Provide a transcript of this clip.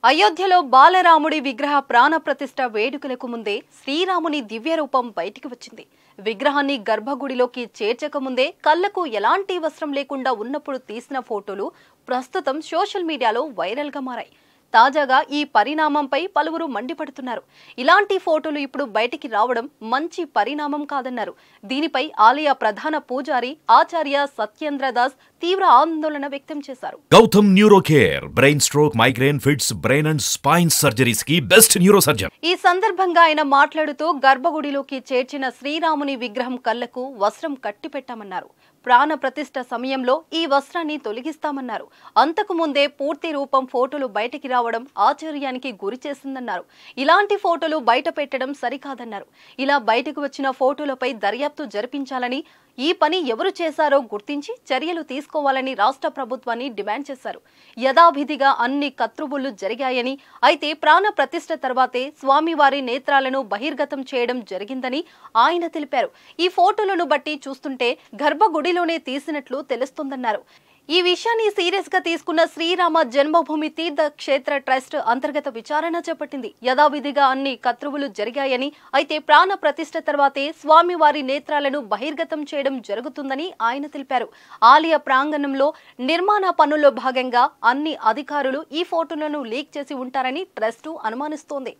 అయోధ్యలో బాలరాముడి విగ్రహ ప్రాణ ప్రతిష్ఠ వేడుకలకు ముందే శ్రీరాముని దివ్య రూపం బయటికి వచ్చింది. విగ్రహాన్ని గర్భగుడిలోకి చేర్చక ముందే కళ్ళకు ఎలాంటి వస్త్రం లేకుండా ఉన్నప్పుడు తీసిన ఫోటోలు ప్రస్తుతం సోషల్ మీడియాలో వైరల్ గా మారాయి. తాజాగా ఈ పరిణామంపై పలువురు మండిపడుతున్నారు. ఇలాంటి ఫోటోలు ఇప్పుడు బయటికి రావడం మంచి పరిణామం కాదన్నారు. దీనిపై ఆలయ ప్రధాన పూజారి ఆచార్య సత్యేంద్ర దాస్ తీవ్ర ఆందోళన వ్యక్తం చేశారు. Gautam neuro care brain stroke, migraine, fits, brain and spine surgeries కి బెస్ట్ న్యూరో సర్జన్. ఈ సందర్భంగా ఆయన మాట్లాడుతూ గర్భగుడిలోకి చేర్చిన శ్రీరాముని విగ్రహం కళ్లకు వస్త్రం కట్టిపెట్టామన్నారు. ప్రాణ ప్రతిష్ఠ సమయంలో ఈ వస్త్రాన్ని తొలగిస్తామన్నారు. అంతకు ముందే పూర్తి రూపం ఫోటోలు బయటికి రావడం ఆశ్చర్యానికి గురి చేసిందన్నారు. ఇలాంటి ఫోటోలు బయట పెట్టడం సరికాదన్నారు. ఇలా బయటకు వచ్చిన ఫోటోలపై దర్యాప్తు జరిపించాలని, ఈ పని ఎవరు చేశారో గుర్తించి చర్యలు తీసుకోవాలని రాష్ట్ర ప్రభుత్వాన్ని డిమాండ్ చేశారు. యథావిధిగా అన్ని కత్రుబుళ్లు జరిగాయని, అయితే ప్రాణ ప్రతిష్ఠ తర్వాతే స్వామివారి నేత్రాలను బహిర్గతం చేయడం జరిగిందని ఆయన తెలిపారు. ఈ ఫోటోలను బట్టి చూస్తుంటే గర్భగుడిలోనే తీసినట్లు తెలుస్తోందన్నారు. ఈ విషయాన్ని సీరియస్ గా తీసుకున్న శ్రీరామ జన్మభూమి తీర్థ క్షేత్ర ట్రస్ట్ అంతర్గత విచారణ చేపట్టింది. యథావిధిగా అన్ని కత్రువులు జరిగాయని, అయితే ప్రాణ ప్రతిష్ఠ తర్వాతే స్వామివారి నేత్రాలను బహిర్గతం చేయడం జరుగుతుందని ఆయన తెలిపారు. ఆలయ ప్రాంగణంలో నిర్మాణ పనుల్లో భాగంగా అన్ని అధికారులు ఈ ఫోటోలను లీక్ చేసి ఉంటారని ట్రస్ట్ అనుమానిస్తోంది.